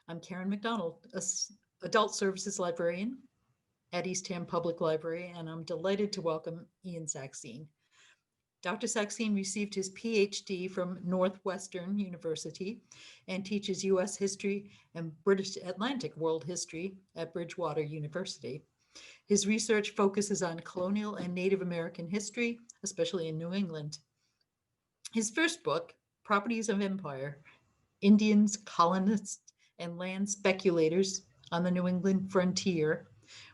I'm Karen McDonald, Adult Services Librarian at Eastham Public Library, and I'm delighted to welcome Ian Saxine. Dr. Saxine received his PhD from Northwestern University and teaches U.S. history and British Atlantic world history at Bridgewater University. His research focuses on colonial and Native American history, especially in New England. His first book, Properties of Empire, Indians, Colonists, and Land Speculators on the New England Frontier,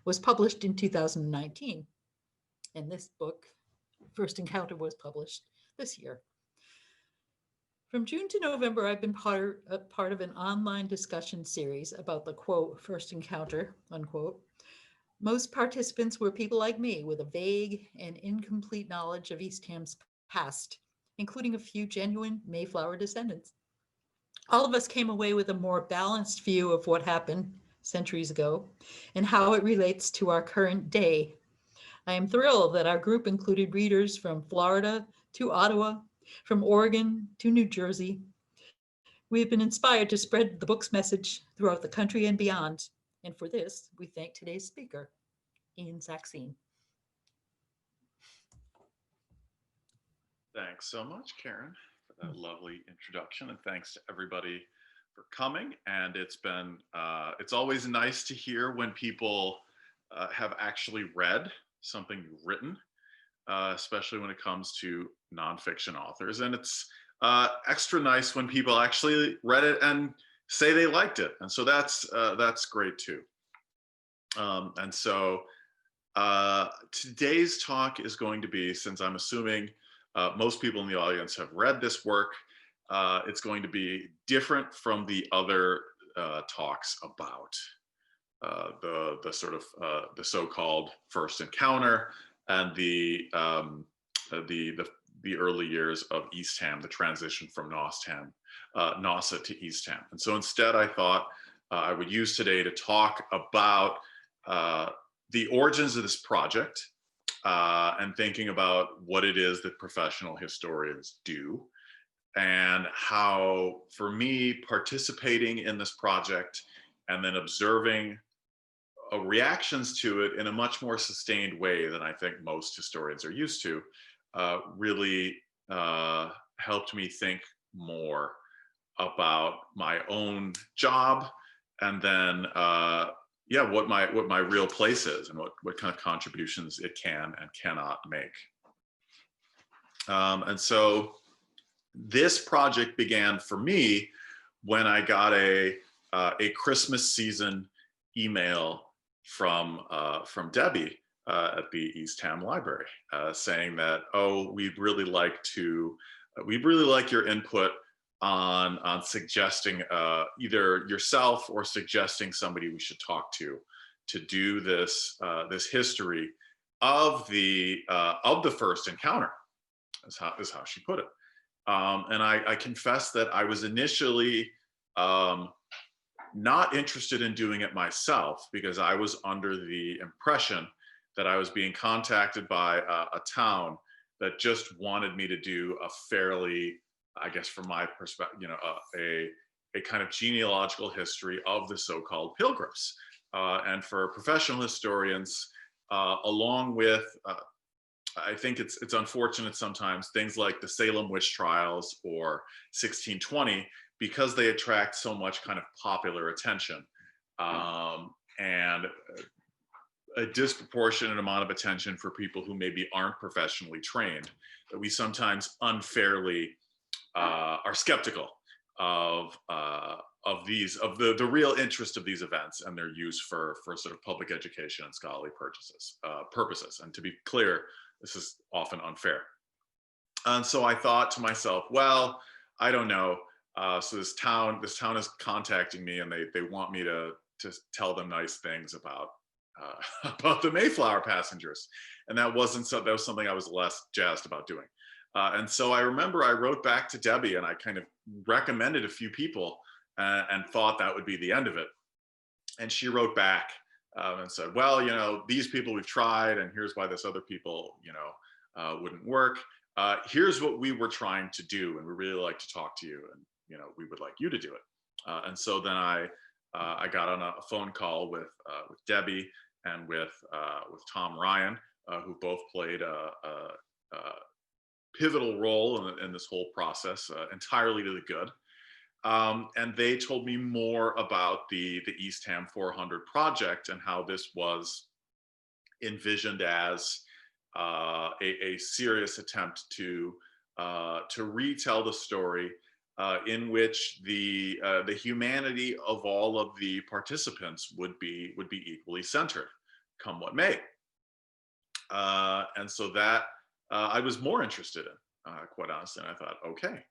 was published in 2019. And this book, First Encounter, was published this year. From June to November, I've been part of an online discussion series about the quote, First Encounter, unquote. Most participants were people like me with a vague and incomplete knowledge of Eastham's past, including a few genuine Mayflower descendants. All of us came away with a more balanced view of what happened centuries ago and how it relates to our current day. I am thrilled that our group included readers from Florida to Ottawa, from Oregon to New Jersey. We have been inspired to spread the book's message throughout the country and beyond. And for this, we thank today's speaker, Ian Saxine. Thanks so much, Karen, for that lovely introduction, and thanks to everybody for coming. And it's always nice to hear when people have actually read something you've written, especially when it comes to nonfiction authors. And it's extra nice when people actually read it and say they liked it. And so that's great too. And so today's talk is going to be, since I'm assuming most people in the audience have read this work, it's going to be different from the other talks about the sort of the so-called first encounter and the early years of Eastham, the transition from Nauset to Eastham. And so instead, I thought I would use today to talk about the origins of this project and thinking about what it is that professional historians do, and how, for me, participating in this project and then observing reactions to it in a much more sustained way than I think most historians are used to, really helped me think more about my own job, and then what my real place is, and what kind of contributions it can and cannot make. And so this project began for me when I got a Christmas season email from Debbie at the Eastham Library, saying that, oh, we'd really like your input on suggesting either yourself or suggesting somebody we should talk to do this this history of the first encounter, is how she put it. And I confess that I was initially not interested in doing it myself, because I was under the impression that I was being contacted by a town that just wanted me to do a fairly, I guess from my perspective, a kind of genealogical history of the so-called Pilgrims. And for professional historians, along with, I think it's unfortunate sometimes, things like the Salem witch trials or 1620, because they attract so much kind of popular attention and a disproportionate amount of attention for people who maybe aren't professionally trained, that we sometimes unfairly are skeptical of the real interest of these events and their use for sort of public education and scholarly purposes. And to be clear, this is often unfair. And so I thought to myself, well, I don't know. So this town is contacting me, and they want me to tell them nice things about the Mayflower passengers, and that was something I was less jazzed about doing. And so I remember I wrote back to Debbie, and I kind of recommended a few people and thought that would be the end of it. And she wrote back and said, well, these people we've tried, and here's why this other people, wouldn't work. Here's what we were trying to do, and we really like to talk to you, and we would like you to do it. And so then I I got on a phone call with Debbie and with Tom Ryan, who both played a pivotal role in this whole process, entirely to the good. And they told me more about the Eastham 400 project and how this was envisioned as a serious attempt to retell the story in which the humanity of all of the participants would be equally centered, come what may. And so that I was more interested in, quite honestly. And I thought, okay.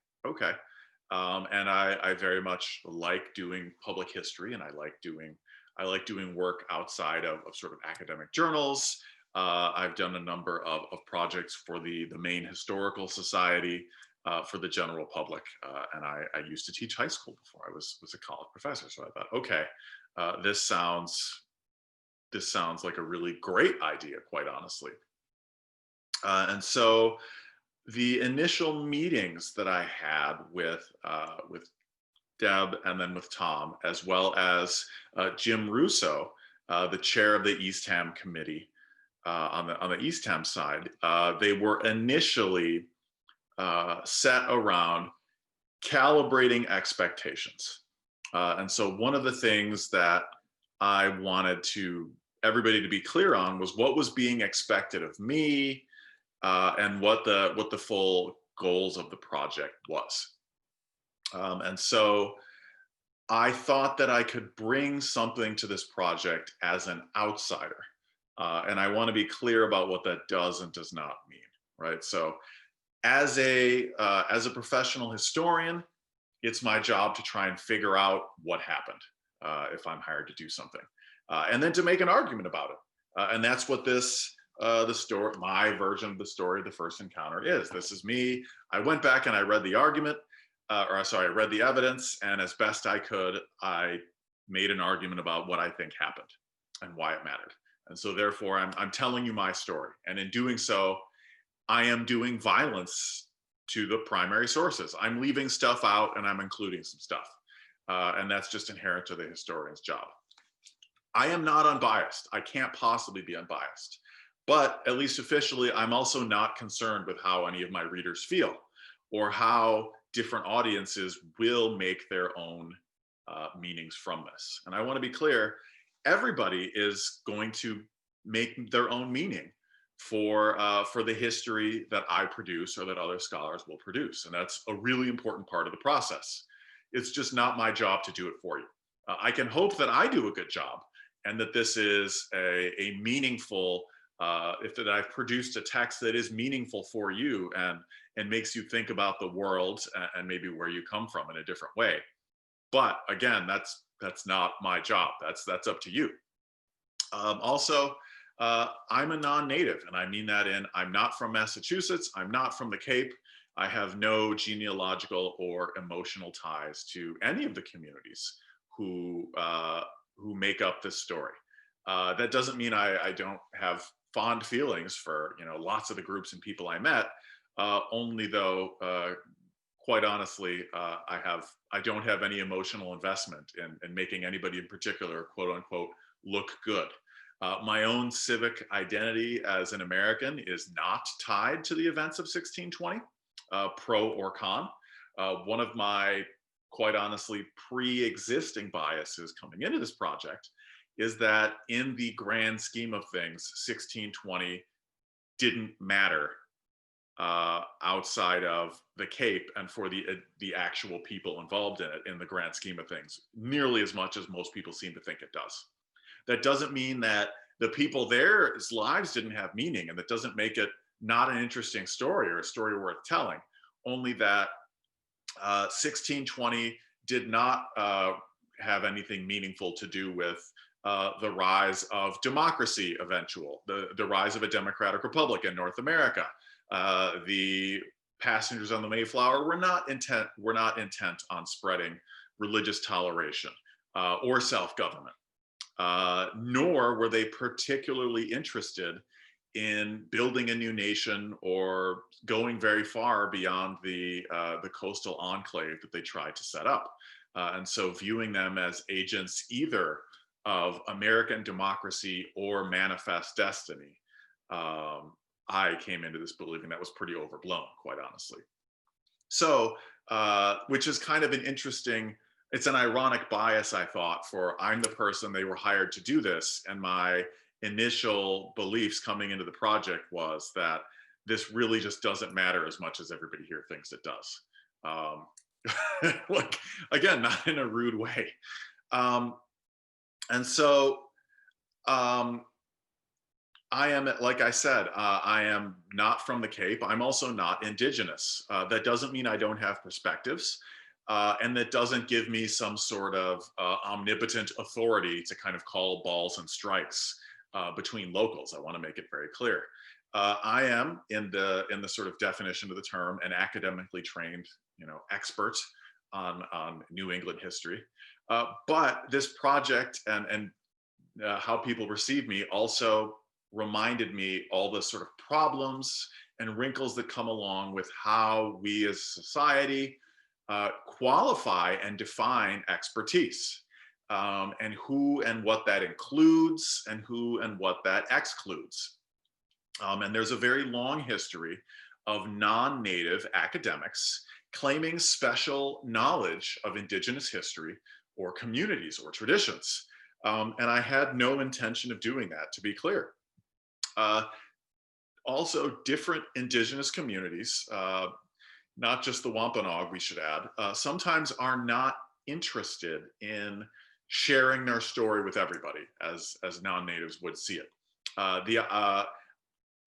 And I very much like doing public history, and I like doing work outside of sort of academic journals. I've done a number of projects for the Maine Historical Society, for the general public, and I used to teach high school before I was a college professor. So I thought, okay, this sounds like a really great idea, quite honestly. And so the initial meetings that I had with Deb and then with Tom, as well as Jim Russo, the chair of the Eastham committee on the Eastham side, they were initially set around calibrating expectations. And so one of the things that I wanted everybody to be clear on was what was being expected of me, and what the full goals of the project was. And so I thought that I could bring something to this project as an outsider. And I want to be clear about what that does and does not mean, right? So as a professional historian, it's my job to try and figure out what happened, if I'm hired to do something, and then to make an argument about it. And that's what the story, my version of the story, the first encounter is. This is me. I went back and I read the argument, I read the evidence, and as best I could, I made an argument about what I think happened and why it mattered. And so therefore, I'm telling you my story. And in doing so, I am doing violence to the primary sources. I'm leaving stuff out and I'm including some stuff. And that's just inherent to the historian's job. I am not unbiased. I can't possibly be unbiased. But at least officially, I'm also not concerned with how any of my readers feel or how different audiences will make their own meanings from this. And I want to be clear, everybody is going to make their own meaning for the history that I produce or that other scholars will produce. And that's a really important part of the process. It's just not my job to do it for you. I can hope that I do a good job and that this is a meaningful, if that I've produced a text that is meaningful for you and makes you think about the world and maybe where you come from in a different way. But again, that's not my job. That's up to you. Also, I'm a non-native, and I mean that I'm not from Massachusetts. I'm not from the Cape. I have no genealogical or emotional ties to any of the communities who make up this story. That doesn't mean I don't have fond feelings for lots of the groups and people I met. Only though, quite honestly, I don't have any emotional investment in making anybody in particular, quote unquote, look good. My own civic identity as an American is not tied to the events of 1620, pro or con. One of my, quite honestly, pre-existing biases coming into this project is that in the grand scheme of things, 1620 didn't matter outside of the Cape and for the actual people involved in it in the grand scheme of things, nearly as much as most people seem to think it does. That doesn't mean that the people there's lives didn't have meaning, and that doesn't make it not an interesting story or a story worth telling. Only that 1620 did not have anything meaningful to do with the rise of democracy, the rise of a democratic republic in North America. The passengers on the Mayflower were not intent on spreading religious toleration or self-government. Nor were they particularly interested in building a new nation or going very far beyond the coastal enclave that they tried to set up. And so viewing them as agents either of American democracy or manifest destiny, um, I came into this believing that was pretty overblown, quite honestly. So, which is kind of an interesting, it's an ironic bias, I thought, for I'm the person they were hired to do this. And my initial beliefs coming into the project was that this really just doesn't matter as much as everybody here thinks it does. Um, like, again, not in a rude way. Um, and so, um, I am, like I said, I am not from the Cape. I'm also not Indigenous. That doesn't mean I don't have perspectives. And that doesn't give me some sort of omnipotent authority to kind of call balls and strikes between locals. I want to make it very clear. I am, in the sort of definition of the term, an academically trained, expert on New England history. But this project and how people receive me also reminded me all the sort of problems and wrinkles that come along with how we as a society qualify and define expertise, and who and what that includes and who and what that excludes. And there's a very long history of non-native academics claiming special knowledge of Indigenous history or communities or traditions. And I had no intention of doing that, to be clear. Uh, Also, different Indigenous communities, not just the Wampanoag, we should add, sometimes are not interested in sharing their story with everybody, as non-natives would see it.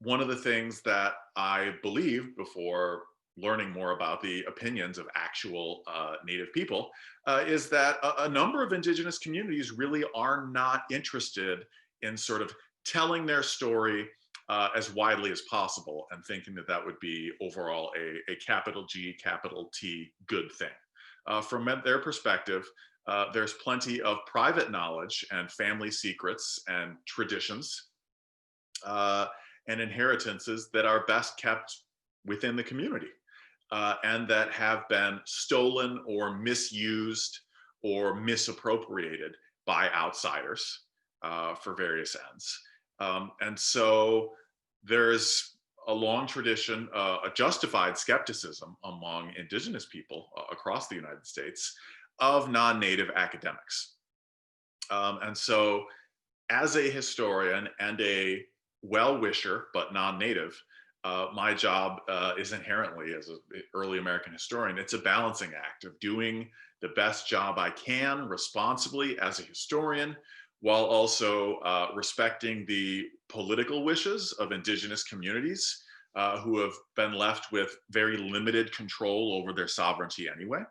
One of the things that I believed before learning more about the opinions of actual Native people is that a number of Indigenous communities really are not interested in sort of telling their story as widely as possible, and thinking that that would be overall a capital G, capital T good thing. From their perspective, there's plenty of private knowledge and family secrets and traditions and inheritances that are best kept within the community, and that have been stolen or misused or misappropriated by outsiders for various ends. And so there's a long tradition, a justified skepticism among Indigenous people across the United States of non-native academics. And so as a historian and a well-wisher, but non-native, my job is inherently, as an early American historian, it's a balancing act of doing the best job I can responsibly as a historian, while also respecting the political wishes of Indigenous communities who have been left with very limited control over their sovereignty anyway.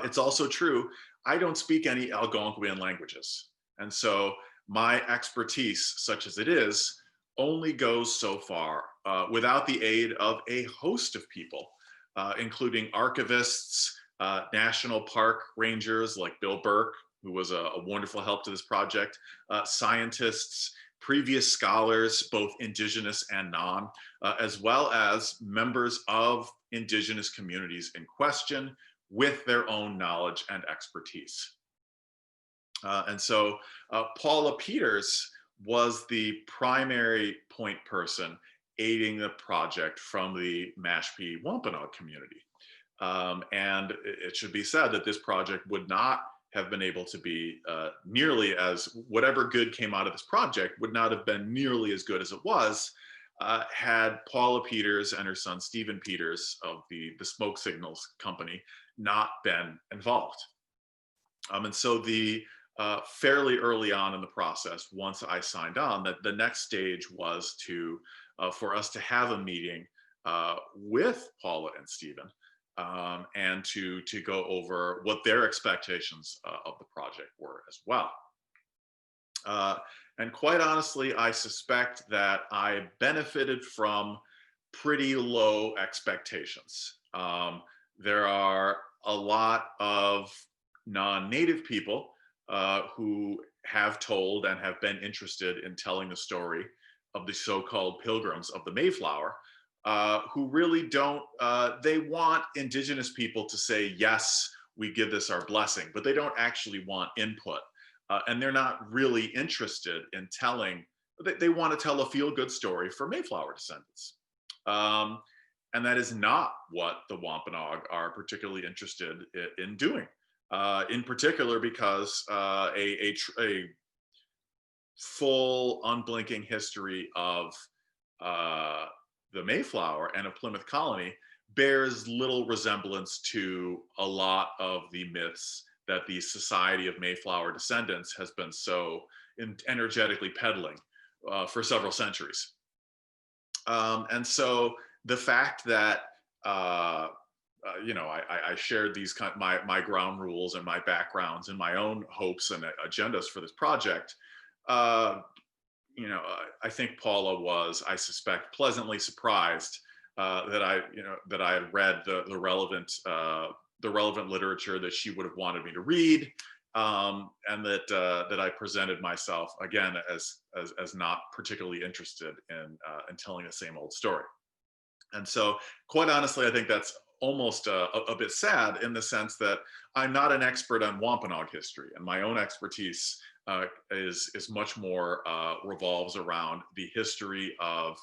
It's also true, I don't speak any Algonquian languages. And so my expertise, such as it is, only goes so far without the aid of a host of people, including archivists, national park rangers like Bill Burke, who was a wonderful help to this project, scientists, previous scholars, both Indigenous and non, as well as members of Indigenous communities in question with their own knowledge and expertise. And so Paula Peters was the primary point person aiding the project from the Mashpee Wampanoag community. And it should be said that this project would not have been able to be nearly as, whatever good came out of this project would not have been nearly as good as it was had Paula Peters and her son Stephen Peters of the Smoke Signals Company not been involved. And so the fairly early on in the process, once I signed on, that the next stage was to for us to have a meeting with Paula and Stephen, and to go over what their expectations of the project were as well. And quite honestly, I suspect that I benefited from pretty low expectations. There are a lot of non-native people who have told and have been interested in telling the story of the so-called pilgrims of the Mayflower, who really don't, they want Indigenous people to say, yes, we give this our blessing, but they don't actually want input. And they're not really interested in telling, they want to tell a feel good story for Mayflower descendants. Um, and that is not what the Wampanoag are particularly interested in doing. In particular, because a full, unblinking history of uh, the Mayflower and of Plymouth Colony bears little resemblance to a lot of the myths that the Society of Mayflower Descendants has been so energetically peddling for several centuries. And so the fact that I shared these my ground rules and my backgrounds and my own hopes and agendas for this project. Uh, I think Paula was, I suspect, pleasantly surprised that I had read the relevant literature that she would have wanted me to read, and that I presented myself again as not particularly interested in telling the same old story. And so, quite honestly, I think that's almost a bit sad in the sense that I'm not an expert on Wampanoag history, and my own expertise is much more revolves around the history of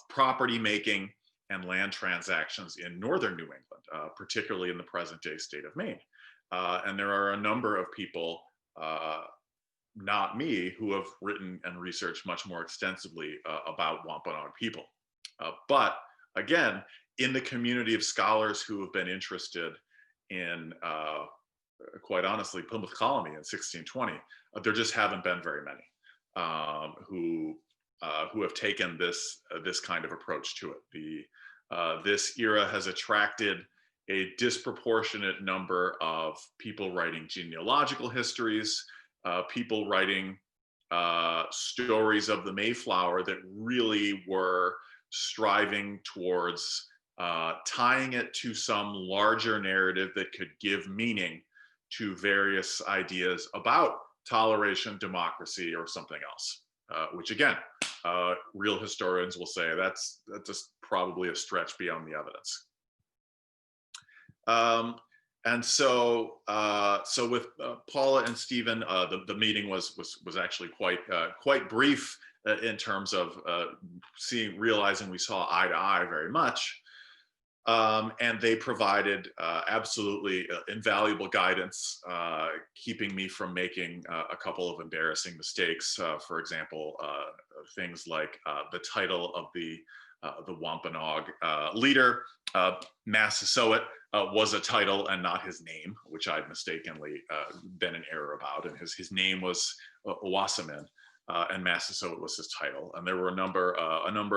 property making and land transactions in northern New England, particularly in the present day state of Maine. And there are a number of people, not me, who have written and researched much more extensively about Wampanoag people. But again, in the community of scholars who have been interested in, quite honestly, Plymouth Colony in 1620, there just haven't been very many who have taken this kind of approach to it. This era has attracted a disproportionate number of people writing genealogical histories, people writing stories of the Mayflower that really were striving towards tying it to some larger narrative that could give meaning to various ideas about toleration, democracy, or something else. Which again, real historians will say that's just probably a stretch beyond the evidence. And so with Paula and Stephen, the meeting was actually quite brief in terms of realizing we saw eye to eye very much. And they provided absolutely invaluable guidance, keeping me from making a couple of embarrassing mistakes. For example, things like the title of the Wampanoag leader, Massasoit, was a title and not his name, which I'd mistakenly been in error about. And his name was Owasamin, and Massasoit was his title. And there were a number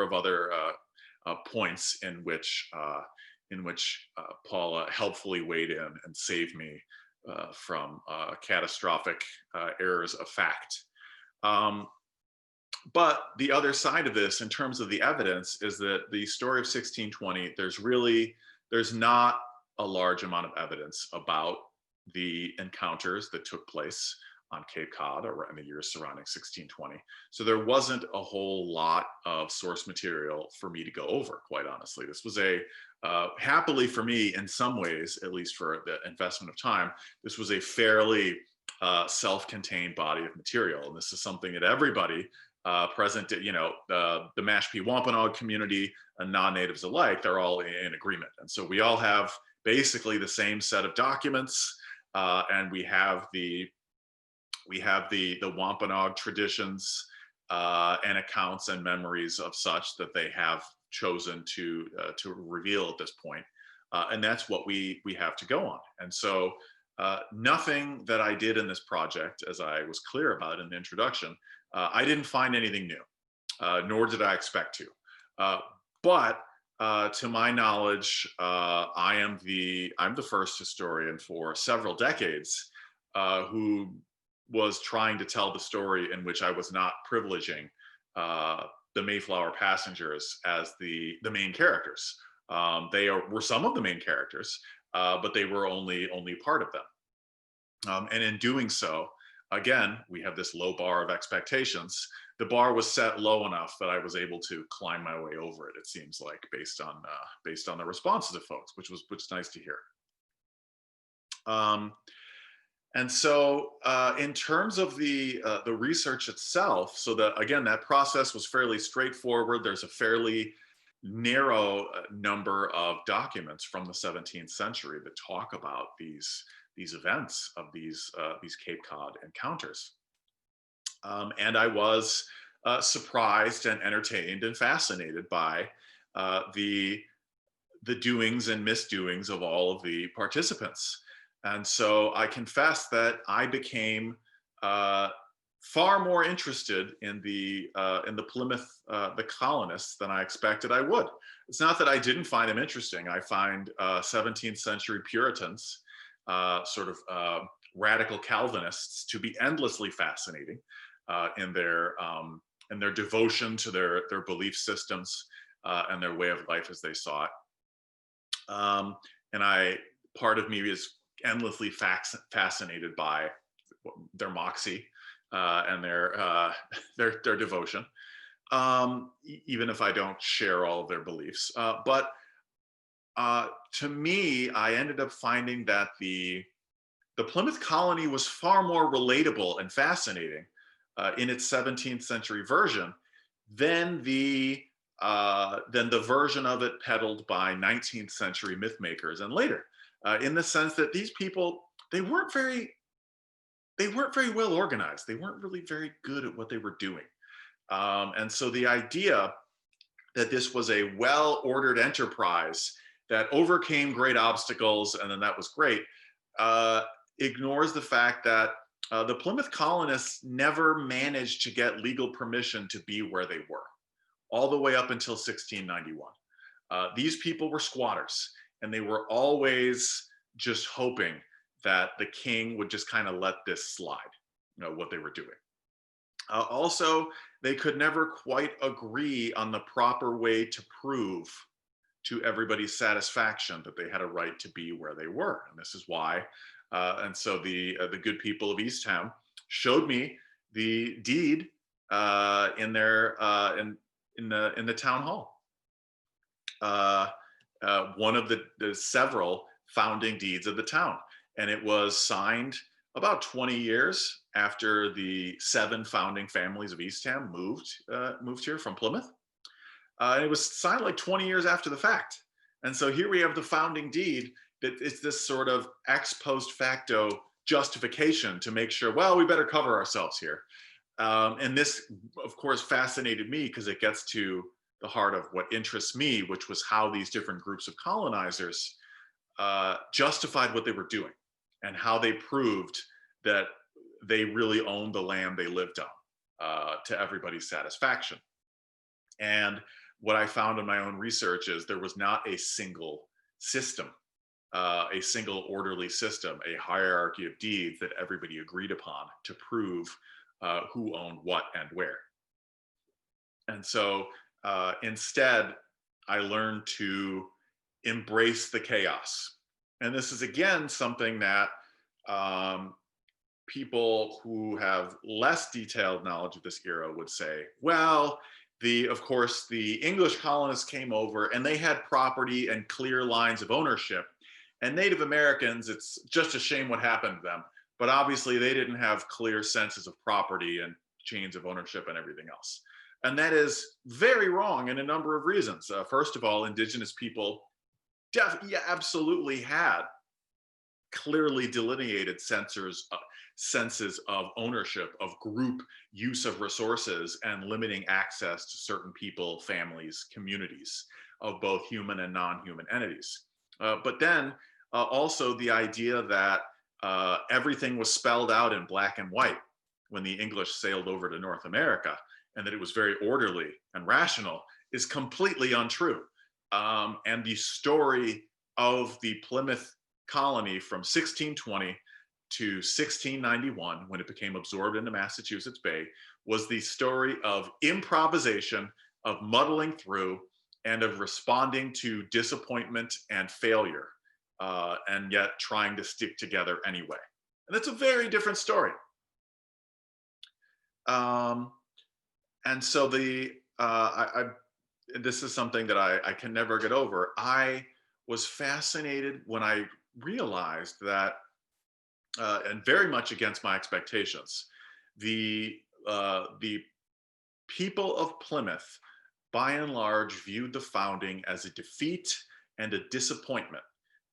of other points in which Paula helpfully weighed in and saved me from catastrophic errors of fact. But the other side of this, in terms of the evidence, is that the story of 1620, there's not a large amount of evidence about the encounters that took place on Cape Cod or in the years surrounding 1620. So there wasn't a whole lot of source material for me to go over, quite honestly. This was happily for me, in some ways, at least for the investment of time, this was a fairly self-contained body of material. And this is something that everybody present, the Mashpee Wampanoag community and non-natives alike, they're all in agreement. And so we all have basically the same set of documents, and we have the Wampanoag traditions and accounts and memories of such that they have chosen to reveal at this point, and that's what we have to go on. And so nothing that I did in this project, as I was clear about in the introduction, I didn't find anything new, nor did I expect to. But to my knowledge, I'm the first historian for several decades who was trying to tell the story in which I was not privileging the Mayflower passengers as the main characters. They were some of the main characters, but they were only part of them. And in doing so, again, we have this low bar of expectations. The bar was set low enough that I was able to climb my way over it. It seems like, based on the responses of folks, which is nice to hear. Um, and so, in terms of the research itself, so that again, that process was fairly straightforward. There's a fairly narrow number of documents from the 17th century that talk about these events of these Cape Cod encounters. And I was surprised and entertained and fascinated by the doings and misdoings of all of the participants. And so I confess that I became uh, far more interested in the Plymouth, the colonists, than I expected I would. It's not that I didn't find them interesting. I find 17th century Puritans, sort of radical Calvinists, to be endlessly fascinating uh, in their um, in their devotion to their belief systems and their way of life as they saw it. And part of me is endlessly fascinated by their moxie and their devotion, even if I don't share all of their beliefs. But to me, I ended up finding that the Plymouth colony was far more relatable and fascinating in its 17th century version than than the version of it peddled by 19th century myth makers and later, in the sense that these people, they weren't very well organized. They weren't really very good at what they were doing, and so the idea that this was a well-ordered enterprise that overcame great obstacles and then that was great, uh, ignores the fact that the Plymouth colonists never managed to get legal permission to be where they were, all the way up until 1691. These people were squatters, and they were always just hoping that the king would just kind of let this slide, what they were doing. Also, they could never quite agree on the proper way to prove to everybody's satisfaction that they had a right to be where they were, and this is why. And so the good people of Eastham showed me the deed in their in the town hall, uh, one of the several founding deeds of the town, and it was signed about 20 years after the 7 founding families of Eastham moved here from Plymouth. It was signed like 20 years after the fact. And so here we have the founding deed that it's this sort of ex post facto justification to make sure, well, we better cover ourselves here. And this, of course, fascinated me because it gets to the heart of what interests me, which was how these different groups of colonizers justified what they were doing and how they proved that they really owned the land they lived on to everybody's satisfaction. And what I found in my own research is there was not a single system, a single orderly system, a hierarchy of deeds that everybody agreed upon to prove who owned what and where. And so instead, I learned to embrace the chaos. And this is again something that people who have less detailed knowledge of this era would say, well, of course, the English colonists came over and they had property and clear lines of ownership. And Native Americans, it's just a shame what happened to them. But obviously, they didn't have clear senses of property and chains of ownership and everything else. And that is very wrong in a number of reasons. First of all, indigenous people absolutely had clearly delineated senses of ownership, of group use of resources, and limiting access to certain people, families, communities of both human and non-human entities. But then also the idea that everything was spelled out in black and white when the English sailed over to North America, and that it was very orderly and rational, is completely untrue. And the story of the Plymouth colony from 1620 to 1691, when it became absorbed into Massachusetts Bay, was the story of improvisation, of muddling through, and of responding to disappointment and failure, and yet trying to stick together anyway. And that's a very different story. And so this is something that I can never get over. I was fascinated when I realized that and very much against my expectations. The people of Plymouth, by and large, viewed the founding as a defeat and a disappointment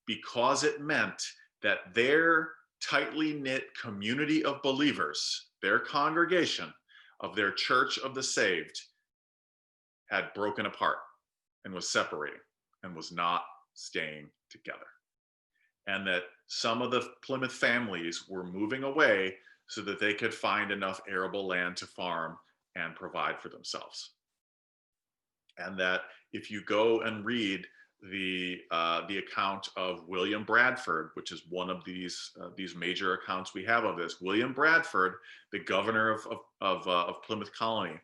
because it meant that their tightly knit community of believers, their congregation of their Church of the Saved, had broken apart and was separating and was not staying together. And that some of the Plymouth families were moving away so that they could find enough arable land to farm and provide for themselves. And that if you go and read the account of William Bradford, which is one of these major accounts we have of this, William Bradford, the governor of Plymouth Colony,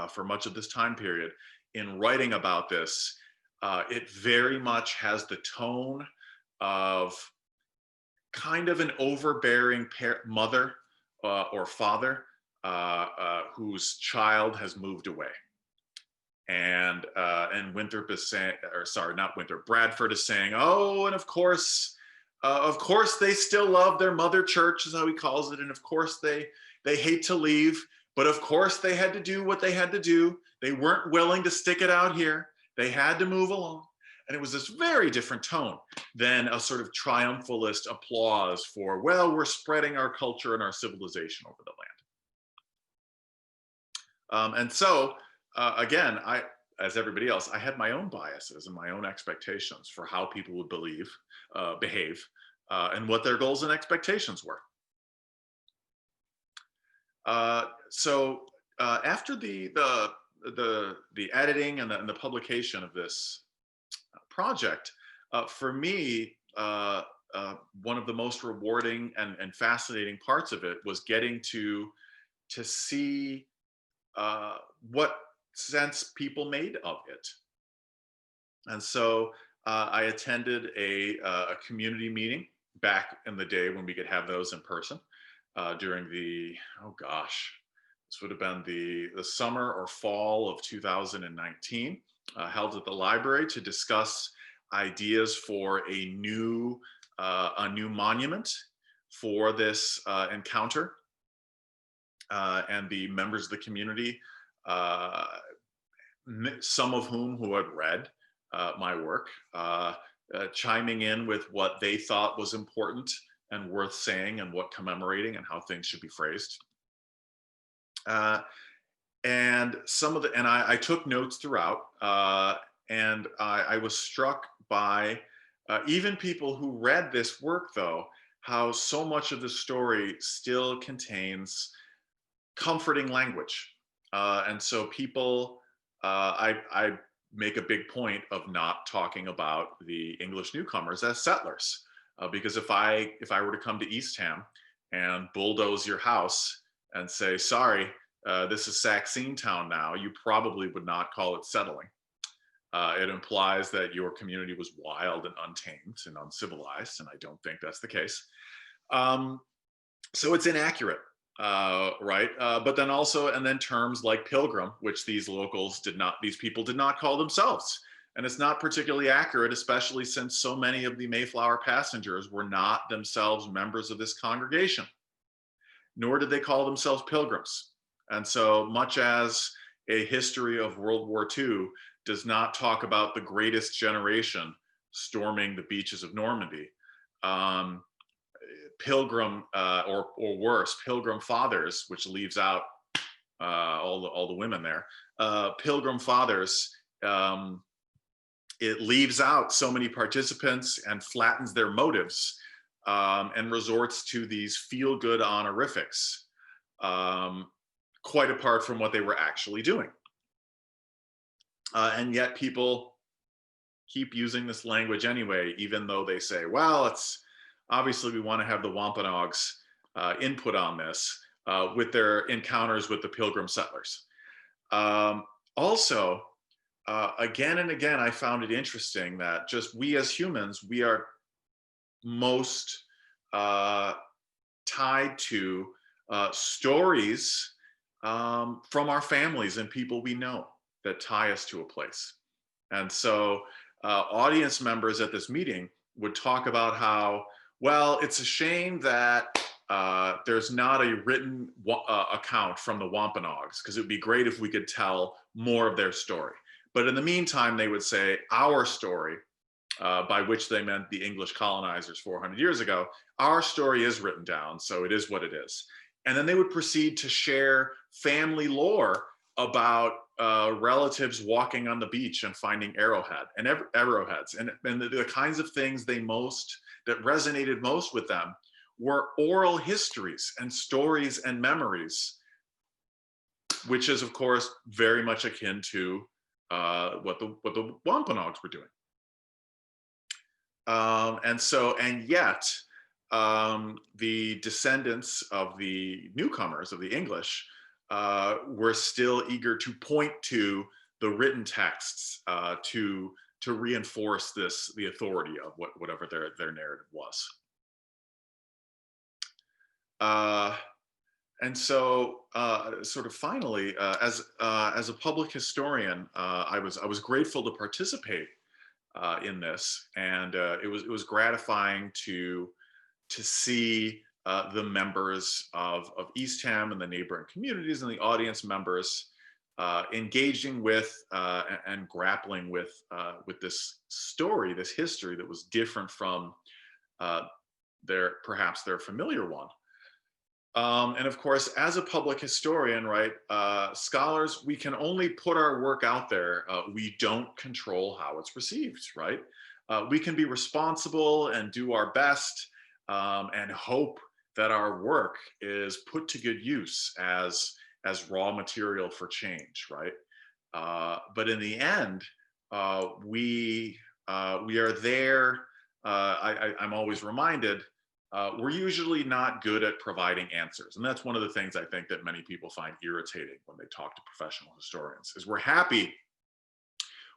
for much of this time period, in writing about this, it very much has the tone of kind of an overbearing mother or father whose child has moved away. And Winthrop is saying, or sorry, not Winthrop, Bradford is saying, oh, and of course they still love their mother church, is how he calls it, and of course they hate to leave, but of course they had to do what they had to do. They weren't willing to stick it out here. They had to move along. And it was this very different tone than a sort of triumphalist applause for, well, we're spreading our culture and our civilization over the land. And so, again, as everybody else, I had my own biases and my own expectations for how people would behave, and what their goals and expectations were. So after the editing and the publication of this project, for me, one of the most rewarding and fascinating parts of it was getting to see what sense people made of it. And so I attended a community meeting back in the day when we could have those in person, during the, oh gosh, this would have been the summer or fall of 2019, held at the library to discuss ideas for a new monument for this encounter. And the members of the community, some of whom who had read my work, chiming in with what they thought was important and worth saying and what commemorating and how things should be phrased. And I took notes throughout, and I was struck by even people who read this work, though, how so much of the story still contains comforting language. And so people, I make a big point of not talking about the English newcomers as settlers, because if I were to come to Eastham and bulldoze your house and say, sorry, this is Saxine town now, you probably would not call it settling. It implies that your community was wild and untamed and uncivilized, and I don't think that's the case. So it's inaccurate, right? But then also, and then terms like pilgrim, which these people did not call themselves. And it's not particularly accurate, especially since so many of the Mayflower passengers were not themselves members of this congregation, nor did they call themselves pilgrims. And so much as a history of World War II does not talk about the greatest generation storming the beaches of Normandy, pilgrim, or worse, pilgrim fathers, which leaves out all the women there, pilgrim fathers, it leaves out so many participants and flattens their motives, and resorts to these feel-good honorifics, quite apart from what they were actually doing. And yet people keep using this language anyway, even though they say, well, it's obviously we want to have the Wampanoags input on this with their encounters with the Pilgrim settlers. Also, again and again, I found it interesting that just we as humans, we are most tied to stories from our families and people we know that tie us to a place. And so audience members at this meeting would talk about how Well, it's a shame that there's not a written account from the Wampanoags, because it would be great if we could tell more of their story. But in the meantime, they would say our story, by which they meant the English colonizers 400 years ago. Our story is written down, so it is what it is. And then they would proceed to share family lore about relatives walking on the beach and finding arrowheads. And the kinds of things that resonated most with them were oral histories and stories and memories, which is, of course, very much akin to what the Wampanoags were doing. And yet, the descendants of the newcomers, of the English, were still eager to point to the written texts to reinforce the authority of whatever their narrative was. And so, sort of finally, as a public historian, I was grateful to participate in this, and it was gratifying to see the members of Eastham and the neighboring communities and the audience members engaging with and grappling with this story, this history that was different from perhaps their familiar one. And of course, as a public historian, right, scholars, we can only put our work out there. We don't control how it's received, right? We can be responsible and do our best and hope that our work is put to good use as raw material for change, right? But in the end, we are there. I'm always reminded, we're usually not good at providing answers. And that's one of the things I think that many people find irritating when they talk to professional historians, is we're happy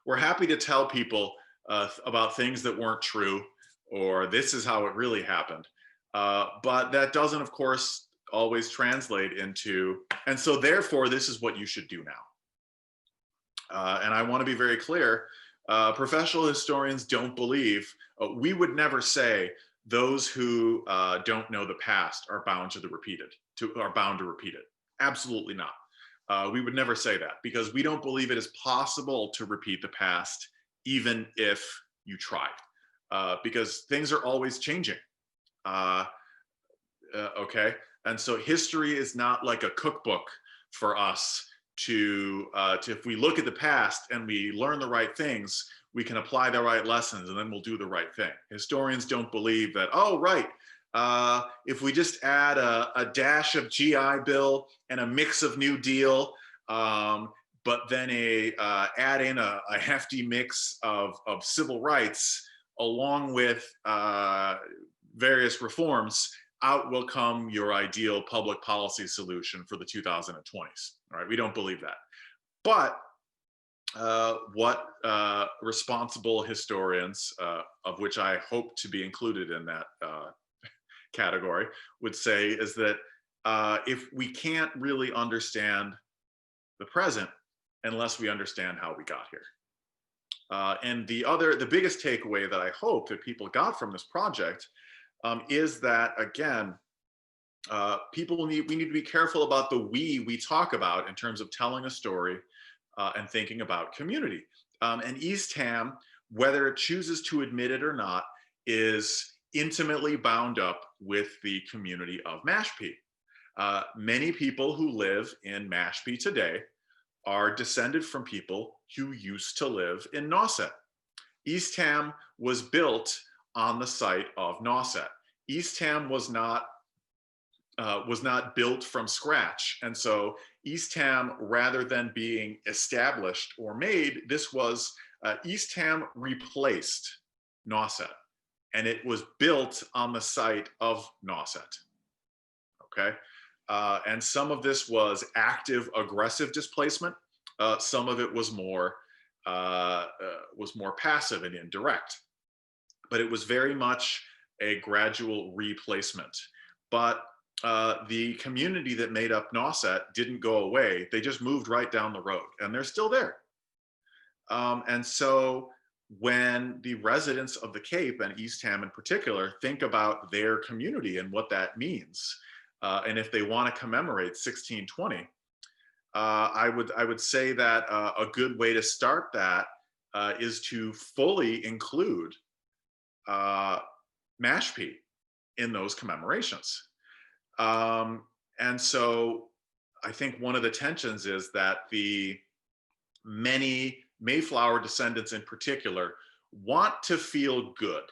to tell people about things that weren't true, or this is how it really happened. But that doesn't, of course, always translate into, and so therefore, this is what you should do now. And I want to be very clear, professional historians don't believe, we would never say, those who don't know the past are bound to repeat it. Absolutely not. We would never say that, because we don't believe it is possible to repeat the past, even if you tried, because things are always changing. Okay, and so history is not like a cookbook for us to if we look at the past and we learn the right things, we can apply the right lessons, and then we'll do the right thing. Historians don't believe that, oh, right, if we just add a dash of GI Bill and a mix of New Deal, but then add in a hefty mix of civil rights, along with various reforms, out will come your ideal public policy solution for the 2020s. All right, we don't believe that. But what responsible historians, of which I hope to be included in that category, would say is that if we can't really understand the present unless we understand how we got here. And the biggest takeaway that I hope that people got from this project is that, again, we need to be careful about the we talk about in terms of telling a story and thinking about community. And Eastham, whether it chooses to admit it or not, is intimately bound up with the community of Mashpee. Many people who live in Mashpee today are descended from people who used to live in Nauset. Eastham was built on the site of Nauset. Eastham was not built from scratch. And so Eastham, rather than being established or made, this was Eastham replaced Nauset, and it was built on the site of Nauset. Okay, and some of this was active, aggressive displacement. Some of it was more passive and indirect, but it was very much a gradual replacement. But the community that made up Nauset didn't go away. They just moved right down the road, and they're still there. And so when the residents of the Cape and Eastham in particular think about their community and what that means. And if they want to commemorate 1620, I would say that a good way to start that is to fully include Mashpee in those commemorations. And so I think one of the tensions is that the many Mayflower descendants in particular want to feel good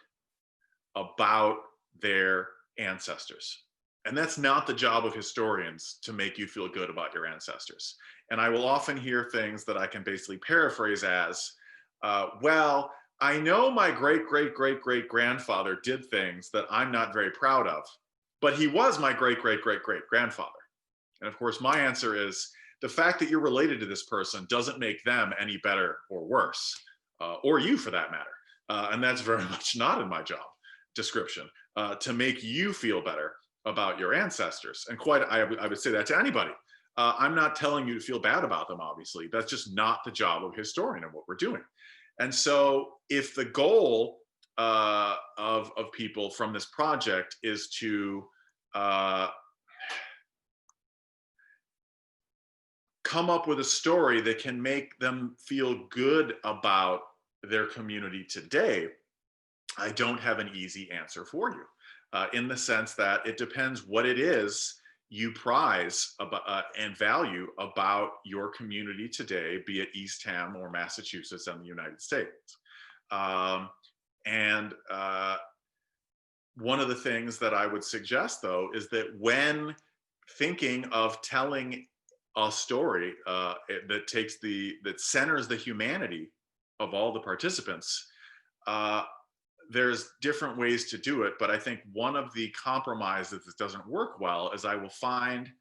about their ancestors. And that's not the job of historians to make you feel good about your ancestors. And I will often hear things that I can basically paraphrase as, well, I know my great, great, great, great grandfather did things that I'm not very proud of, but he was my great, great, great, great grandfather. And of course, my answer is the fact that you're related to this person doesn't make them any better or worse, or you for that matter. And that's very much not in my job description, to make you feel better about your ancestors. And I would say that to anybody. I'm not telling you to feel bad about them, obviously. That's just not the job of a historian and what we're doing. And so if the goal of people from this project is to come up with a story that can make them feel good about their community today, I don't have an easy answer for you, in the sense that it depends what it is you prize about, and value about your community today, be it Eastham or Massachusetts and the United States. And one of the things that I would suggest, though, is that when thinking of telling a story that centers the humanity of all the participants, there's different ways to do it, but I think one of the compromises that doesn't work well is I will find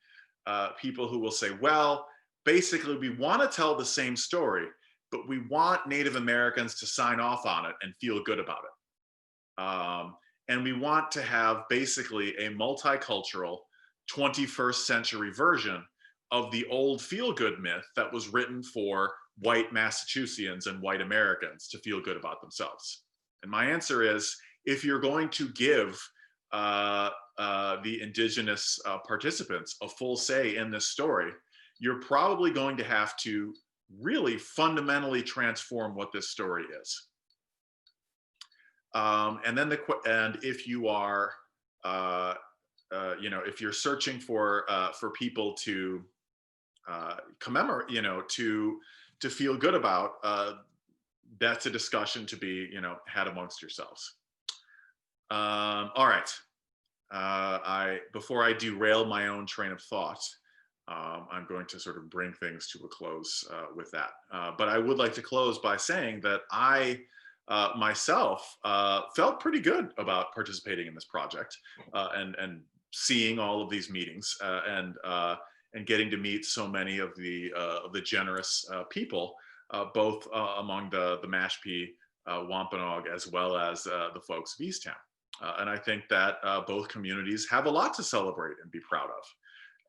people who will say, well, basically we want to tell the same story, but we want Native Americans to sign off on it and feel good about it. And we want to have basically a multicultural 21st century version of the old feel-good myth that was written for white Massachusettsians and white Americans to feel good about themselves. And my answer is, if you're going to give the indigenous participants a full say in this story, you're probably going to have to really fundamentally transform what this story is. And if you are, if you're searching for people to commemorate, to feel good about, that's a discussion to be, had amongst yourselves. All right. Before I derail my own train of thought, I'm going to sort of bring things to a close with that. But I would like to close by saying that I myself felt pretty good about participating in this project and seeing all of these meetings and getting to meet so many of the generous people, both among the Mashpee, Wampanoag, as well as the folks of Eastham. And I think that both communities have a lot to celebrate and be proud of.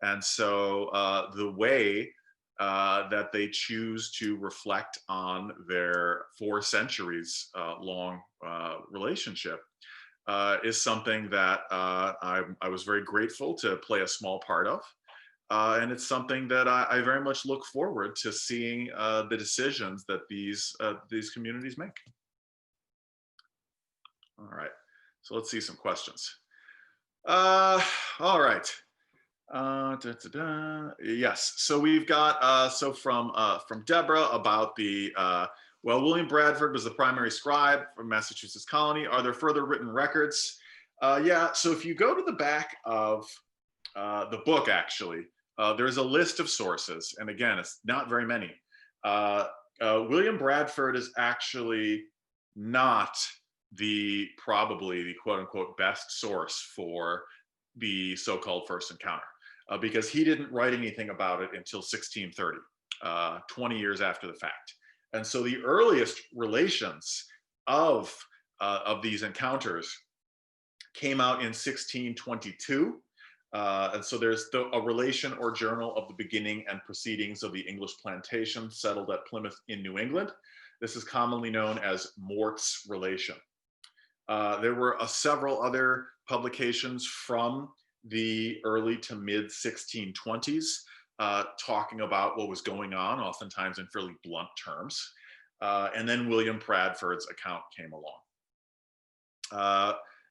And so the way that they choose to reflect on their 4 centuries long relationship is something that I was very grateful to play a small part of. And it's something that I very much look forward to seeing the decisions that these communities make. All right, so let's see some questions. All right. Yes, so we've got from Deborah about the well, William Bradford was the primary scribe from Massachusetts Colony. Are there further written records? Yeah, so if you go to the back of the book, actually, there's a list of sources, and again, it's not very many. William Bradford is actually not probably the quote unquote best source for the so-called first encounter, because he didn't write anything about it until 1630, 20 years after the fact. And so the earliest relations of these encounters came out in 1622. And so there's a relation or journal of the beginning and proceedings of the English plantation settled at Plymouth in New England. This is commonly known as Mort's relation. There were several other publications from the early to mid 1620s talking about what was going on, oftentimes in fairly blunt terms. And then William Bradford's account came along.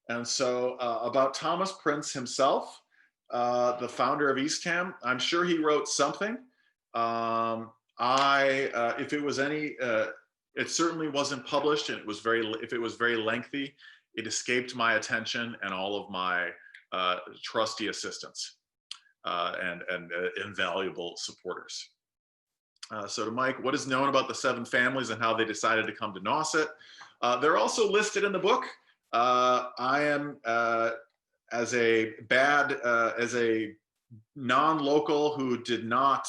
And so about Thomas Prince himself, the founder of Eastham, I'm sure he wrote something. If it was any, it certainly wasn't published, and if it was very lengthy, it escaped my attention and all of my trusty assistants and invaluable supporters. So to Mike, what is known about the 7 families and how they decided to come to Nauset? They're also listed in the book. I am, as a non-local who did not,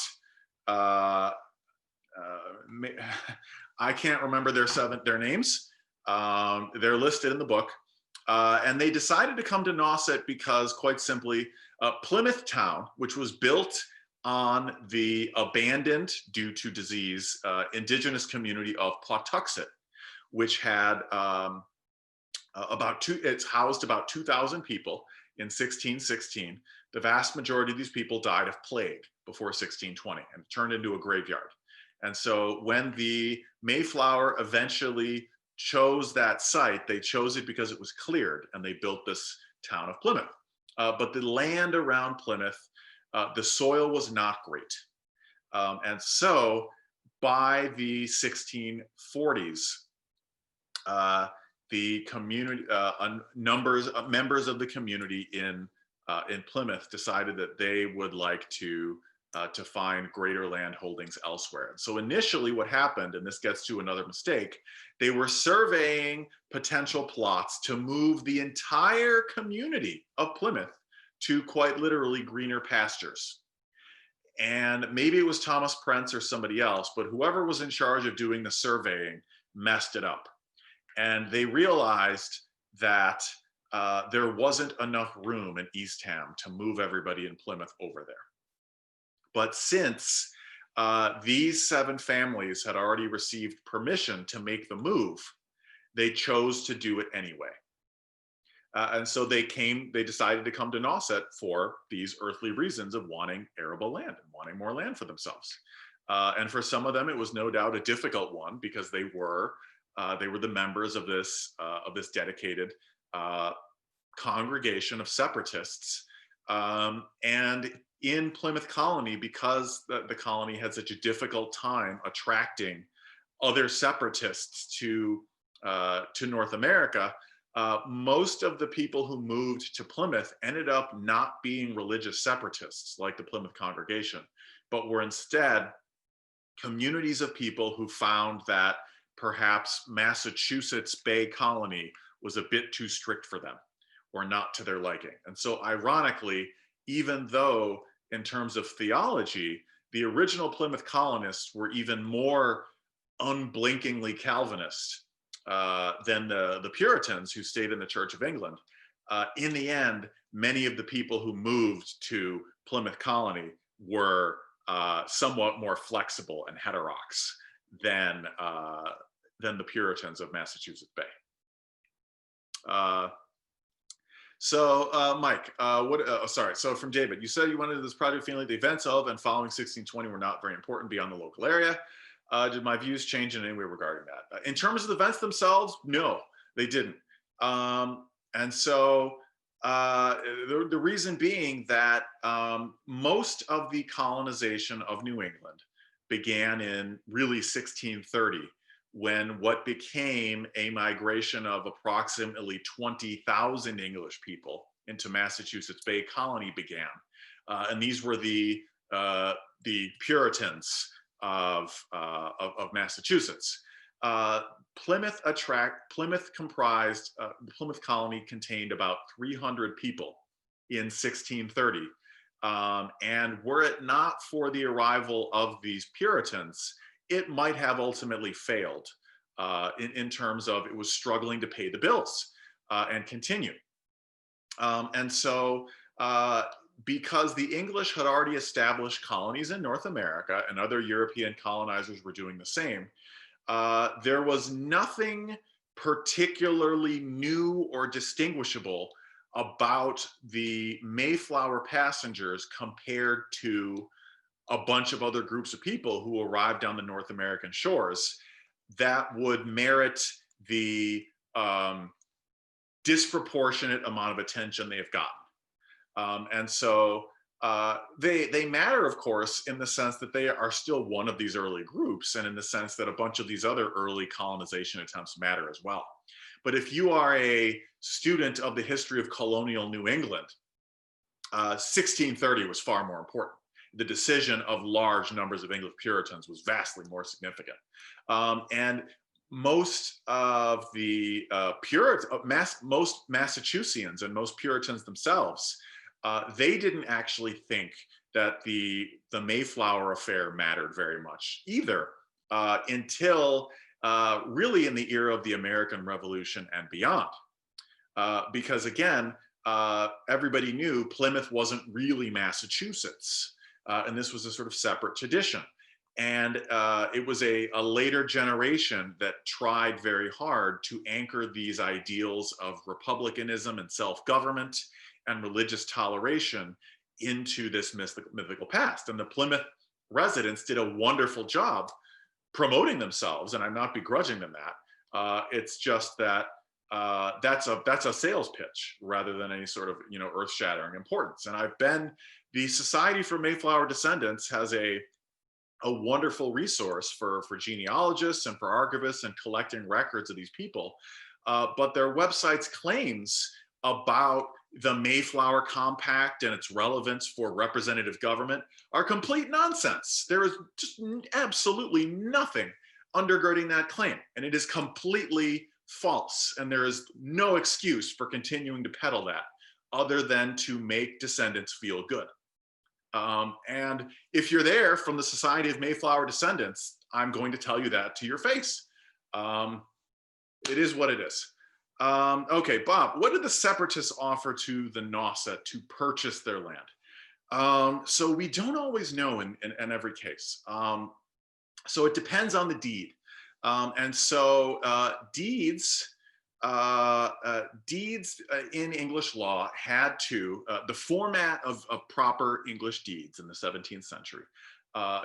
I can't remember their names. They're listed in the book. And they decided to come to Nauset because, quite simply, Plymouth Town, which was built on the abandoned, due to disease, indigenous community of Pawtuxet, which had it's housed about 2,000 people in 1616. The vast majority of these people died of plague before 1620 and turned into a graveyard. And so when the Mayflower eventually chose that site, they chose it because it was cleared, and they built this town of Plymouth. But the land around Plymouth, the soil was not great. And so by the 1640s, the community, members of the community in Plymouth decided that they would like to find greater land holdings elsewhere. And so initially what happened, and this gets to another mistake, they were surveying potential plots to move the entire community of Plymouth to, quite literally, greener pastures. And maybe it was Thomas Prince or somebody else, but whoever was in charge of doing the surveying messed it up. And they realized that there wasn't enough room in Eastham to move everybody in Plymouth over there. But since these 7 families had already received permission to make the move, they chose to do it anyway. And so they decided to come to Nauset for these earthly reasons of wanting arable land and wanting more land for themselves. And for some of them, it was no doubt a difficult one, because they were the members of this dedicated congregation of separatists. And in Plymouth Colony, because the colony had such a difficult time attracting other separatists to North America, most of the people who moved to Plymouth ended up not being religious separatists like the Plymouth congregation, but were instead communities of people who found that perhaps Massachusetts Bay Colony was a bit too strict for them, or not to their liking. And so ironically, even though in terms of theology, the original Plymouth colonists were even more unblinkingly Calvinist than the Puritans who stayed in the Church of England, in the end, many of the people who moved to Plymouth Colony were somewhat more flexible and heterodox than the Puritans of Massachusetts Bay. Mike, so from David, you said you went into this project feeling the events of and following 1620 were not very important beyond the local area. Did my views change in any way regarding that? In terms of the events themselves, no, they didn't. And so the reason being that most of the colonization of New England began in really 1630, when what became a migration of approximately 20,000 English people into Massachusetts Bay Colony began. And these were the Puritans of Massachusetts. Plymouth Colony contained about 300 people in 1630. And were it not for the arrival of these Puritans, it might have ultimately failed in terms of it was struggling to pay the bills and continue. And so because the English had already established colonies in North America and other European colonizers were doing the same, there was nothing particularly new or distinguishable about the Mayflower passengers compared to a bunch of other groups of people who arrived on the North American shores that would merit the disproportionate amount of attention they have gotten. And so they matter, of course, in the sense that they are still one of these early groups, and in the sense that a bunch of these other early colonization attempts matter as well. But if you are a student of the history of colonial New England, 1630 was far more important. The decision of large numbers of English Puritans was vastly more significant. And most of the most Massachusettsians and most Puritans themselves, they didn't actually think that the Mayflower affair mattered very much either, until really in the era of the American Revolution and beyond. Because again, everybody knew Plymouth wasn't really Massachusetts, and this was a sort of separate tradition. And it was a later generation that tried very hard to anchor these ideals of republicanism and self-government and religious toleration into this mythical past. And the Plymouth residents did a wonderful job promoting themselves, and I'm not begrudging them that. It's just that that's a sales pitch rather than any sort of earth-shattering importance. And the Society for Mayflower Descendants has a wonderful resource for genealogists and for archivists and collecting records of these people. But their website's claims about the Mayflower Compact and its relevance for representative government are complete nonsense. There is just absolutely nothing undergirding that claim, and it is completely false. And there is no excuse for continuing to peddle that other than to make descendants feel good. And if you're there from the Society of Mayflower Descendants, I'm going to tell you that to your face. It is what it is. Okay, Bob, what did the separatists offer to the Nauset to purchase their land? So we don't always know in every case. So it depends on the deed. And so deeds in English law had to, the format of proper English deeds in the 17th century,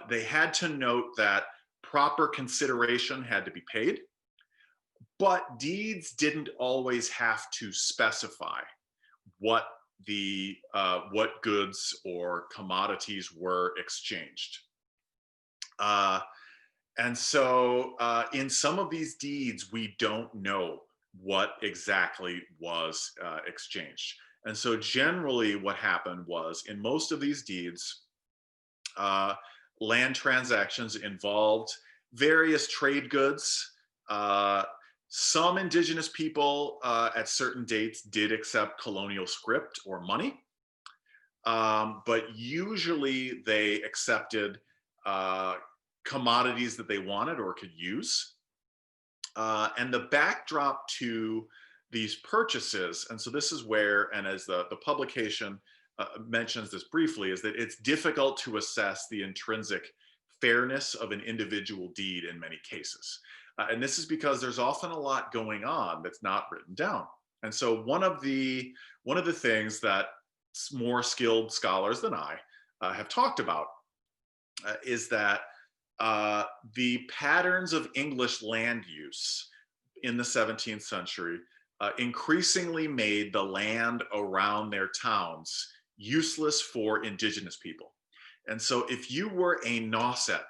they had to note that proper consideration had to be paid, but deeds didn't always have to specify what goods or commodities were exchanged. And so in some of these deeds, we don't know what exactly was exchanged. And so generally what happened was, in most of these deeds, land transactions involved various trade goods. Some indigenous people at certain dates did accept colonial script or money, but usually they accepted commodities that they wanted or could use. And the backdrop to these purchases, and so this is where, and as the publication mentions this briefly, is that it's difficult to assess the intrinsic fairness of an individual deed in many cases. And this is because there's often a lot going on that's not written down. And so one of the things that more skilled scholars than I have talked about is that the patterns of English land use in the 17th century increasingly made the land around their towns useless for indigenous people. And so if you were a Nauset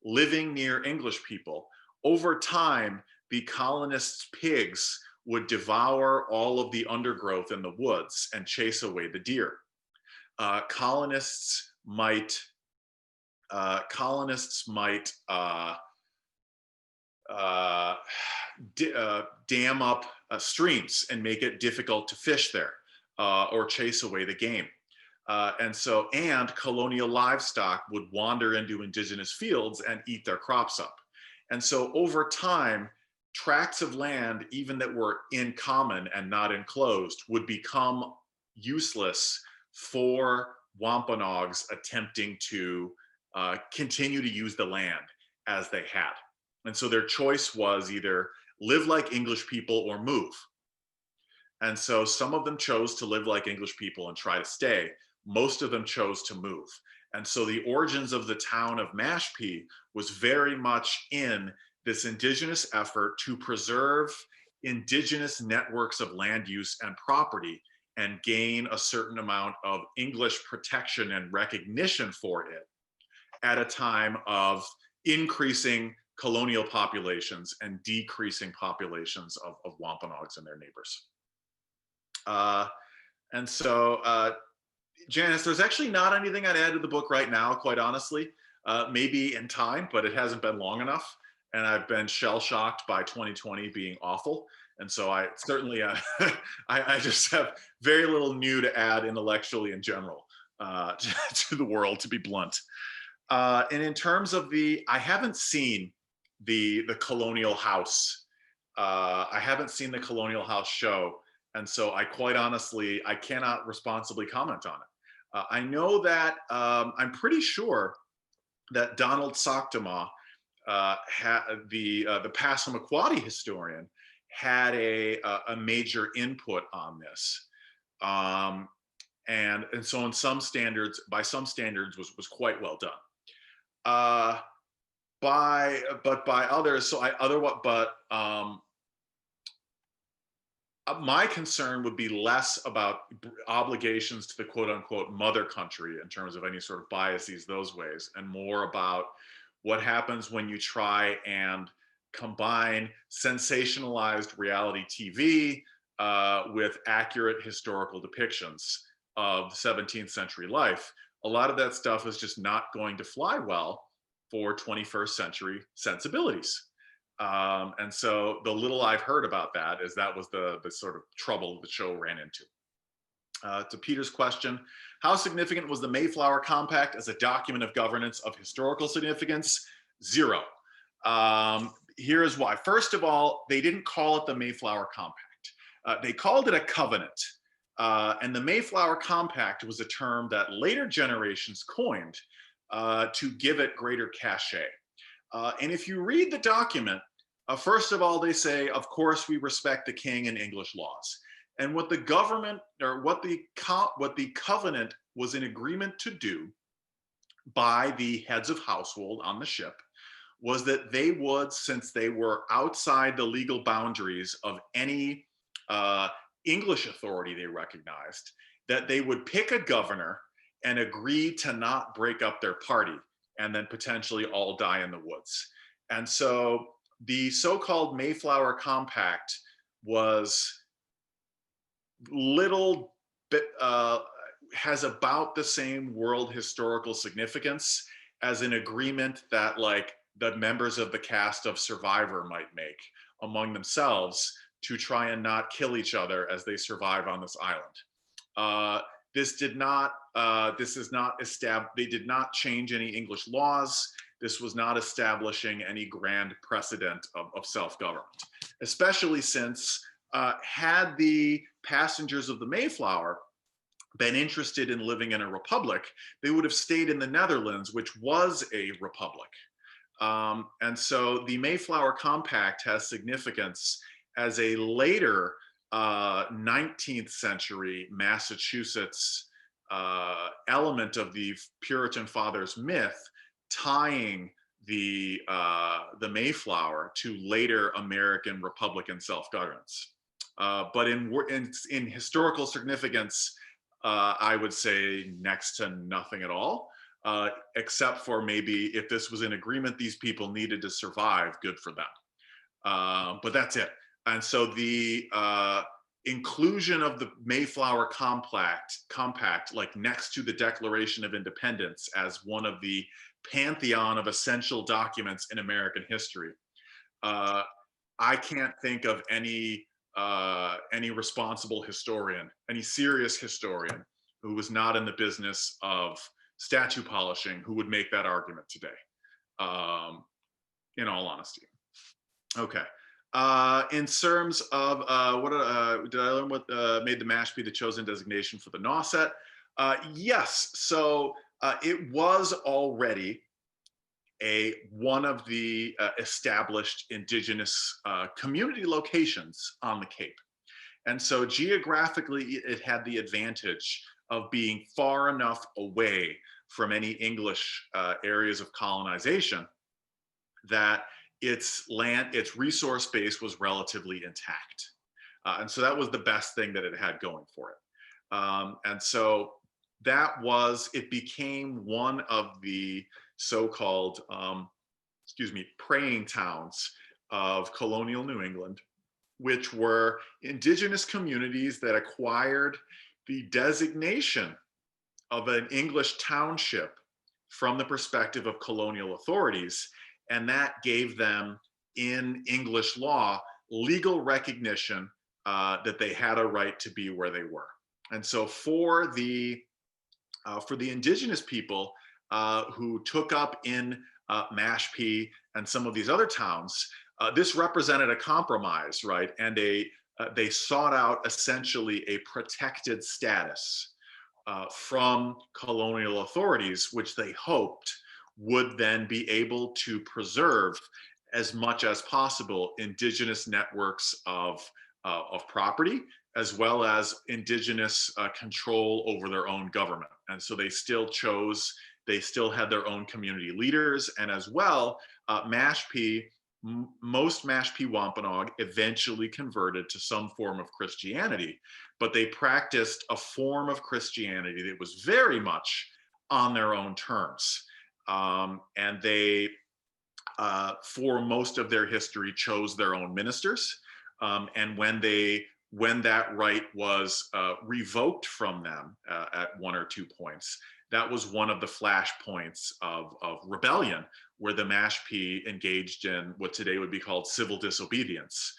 living near English people, over time, the colonists' pigs would devour all of the undergrowth in the woods and chase away the deer. Colonists might dam up streams and make it difficult to fish there, or chase away the game. And colonial livestock would wander into indigenous fields and eat their crops up. And so over time, tracts of land, even that were in common and not enclosed, would become useless for Wampanoags attempting to continue to use the land as they had. And so their choice was either live like English people or move. And so some of them chose to live like English people and try to stay. Most of them chose to move. And so the origins of the town of Mashpee was very much in this indigenous effort to preserve indigenous networks of land use and property and gain a certain amount of English protection and recognition for it at a time of increasing colonial populations and decreasing populations of Wampanoags and their neighbors. Uh, and so, Janice, there's actually not anything I'd add to the book right now, quite honestly. Maybe in time, but it hasn't been long enough. And I've been shell shocked by 2020 being awful. And so I certainly, I just have very little new to add intellectually in general to the world, to be blunt. And in terms of I haven't seen the Colonial House. I haven't seen the Colonial House show. And so I quite honestly, I cannot responsibly comment on it. I know that I'm pretty sure that Donald Soktama, the Passamaquoddy historian, had a major input on this. And so on some standards, by some standards, was quite well done. By others, so my concern would be less about obligations to the quote unquote mother country in terms of any sort of biases those ways, and more about what happens when you try and combine sensationalized reality TV with accurate historical depictions of 17th century life. A lot of that stuff is just not going to fly well for 21st century sensibilities. And so the little I've heard about that is that was the sort of trouble the show ran into. To Peter's question, how significant was the Mayflower Compact as a document of governance of historical significance? Zero. Here is why. First of all, they didn't call it the Mayflower Compact. They called it a covenant. And the Mayflower Compact was a term that later generations coined to give it greater cachet. And if you read the document, first of all, they say, of course, we respect the king and English laws. And what the government, or what the covenant was in agreement to do by the heads of household on the ship was that they would, since they were outside the legal boundaries of any English authority they recognized, that they would pick a governor and agree to not break up their party and then potentially all die in the woods. And so the so-called Mayflower Compact was has about the same world historical significance as an agreement that like the members of the cast of Survivor might make among themselves to try and not kill each other as they survive on this island. They did not change any English laws. This was not establishing any grand precedent of self-government, especially since had the passengers of the Mayflower been interested in living in a republic, they would have stayed in the Netherlands, which was a republic. And so the Mayflower Compact has significance as a later 19th century Massachusetts element of the Puritan Fathers myth, tying the Mayflower to later American Republican self-governance. But in historical significance, I would say next to nothing at all, except for maybe if this was an agreement these people needed to survive, good for them. But that's it. And so the inclusion of the Mayflower Compact, like next to the Declaration of Independence as one of the pantheon of essential documents in American history, I can't think of any responsible historian, any serious historian who was not in the business of statue polishing who would make that argument today, in all honesty. Okay. In terms of did I learn what made the Mashpee the chosen designation for the Nauset? Yes, so it was already one of the established indigenous community locations on the Cape. And so geographically, it had the advantage of being far enough away from any English areas of colonization that its resource base was relatively intact. And so that was the best thing that it had going for it. And so it became one of the so-called, praying towns of colonial New England, which were indigenous communities that acquired the designation of an English township from the perspective of colonial authorities. And that gave them, in English law, legal recognition that they had a right to be where they were. And so for the indigenous people who took up in Mashpee and some of these other towns, this represented a compromise, right? And they sought out essentially a protected status from colonial authorities, which they hoped would then be able to preserve as much as possible indigenous networks of property, as well as indigenous control over their own government. And so they still had their own community leaders, and as well, most Mashpee Wampanoag eventually converted to some form of Christianity, but they practiced a form of Christianity that was very much on their own terms. And they, for most of their history, chose their own ministers. And when that right was revoked from them at one or two points, that was one of the flashpoints of rebellion, where the Mashpee engaged in what today would be called civil disobedience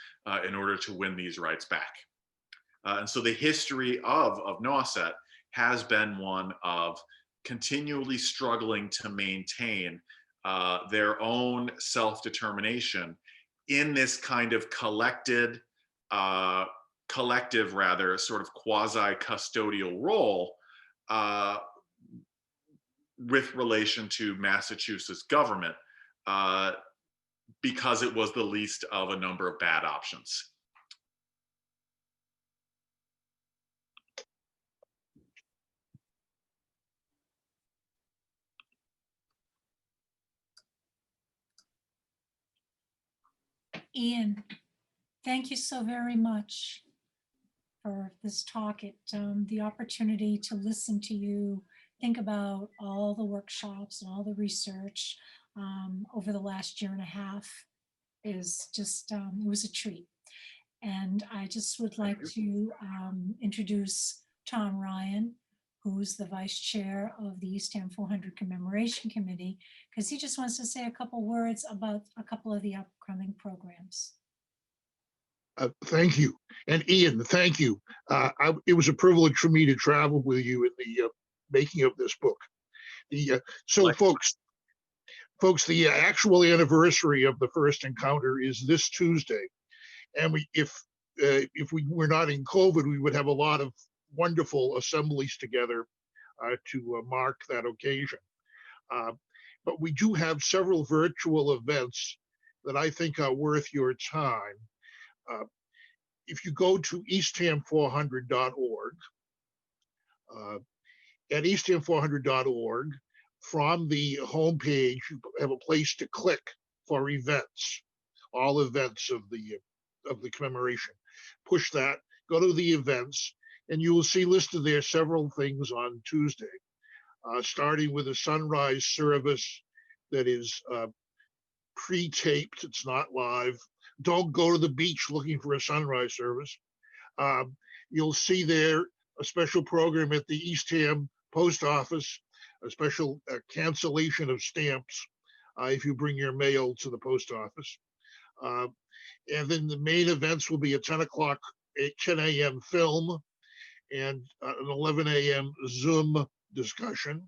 in order to win these rights back. And so the history of Nauset has been one of continually struggling to maintain their own self-determination in this kind of collective rather, sort of quasi-custodial role with relation to Massachusetts government, because it was the least of a number of bad options. Ian, thank you so very much for this talk. The opportunity to listen to you think about all the workshops and all the research over the last year and a half is just, it was a treat. And I just would like to introduce Tom Ryan, who's the vice chair of the Eastham 400 Commemoration Committee, because he just wants to say a couple words about a couple of the upcoming programs. Thank you. And Ian, thank you. It was a privilege for me to travel with you in the making of this book. Folks, the actual anniversary of the first encounter is this Tuesday. And if we were not in COVID, we would have a lot of wonderful assemblies together to mark that occasion. But we do have several virtual events that I think are worth your time. If you go to eastham400.org, at eastham400.org, from the homepage, you have a place to click for events, all events of the commemoration. Push that, go to the events, and you will see listed there several things on Tuesday, starting with a sunrise service that is pre-taped. It's not live. Don't go to the beach looking for a sunrise service. You'll see there a special program at the Eastham Post Office, a special cancellation of stamps if you bring your mail to the post office. And then the main events will be at 10 a.m. film and an 11 a.m. Zoom discussion.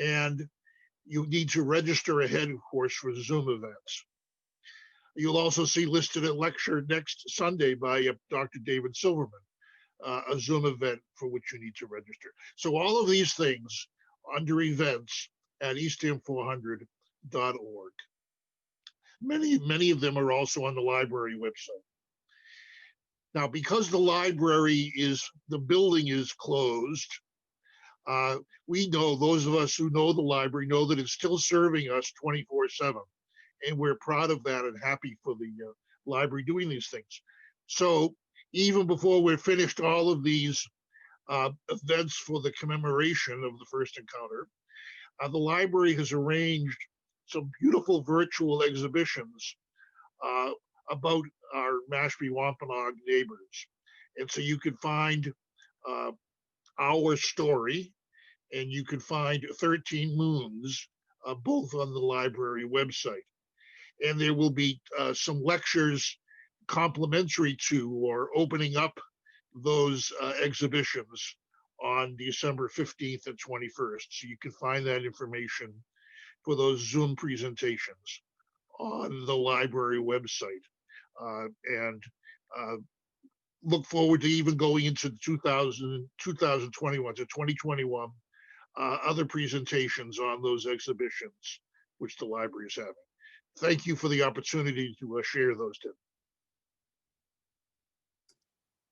And you need to register ahead, of course, for Zoom events. You'll also see listed a lecture next Sunday by Dr. David Silverman, a Zoom event for which you need to register. So all of these things under events at eastham400.org. Many of them are also on the library website. Now, because the building is closed, we know, those of us who know the library know that it's still serving us 24/7. And we're proud of that and happy for the library doing these things. So even before we're finished all of these events for the commemoration of the first encounter, the library has arranged some beautiful virtual exhibitions about our Mashpee Wampanoag neighbors. And so you can find our story, and you can find 13 Moons, both on the library website. And there will be some lectures complimentary to or opening up those exhibitions on December 15th and 21st. So you can find that information for those Zoom presentations on the library website. And look forward to even going into 2021 to 2021, other presentations on those exhibitions, which the library is having. Thank you for the opportunity to share those, Tim.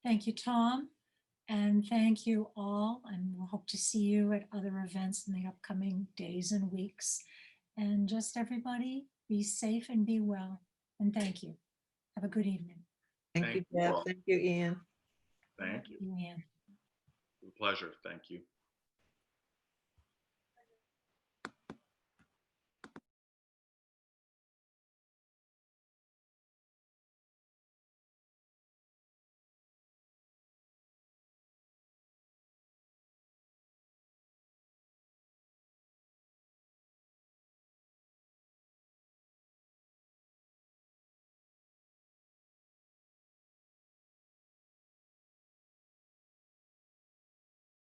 Thank you, Tom. And thank you all. And we'll hope to see you at other events in the upcoming days and weeks. And just everybody, be safe and be well. And thank you. Have a good evening. Thank you, Deb. all. Thank you, Ian. Thank you. Ian. A pleasure. Thank you.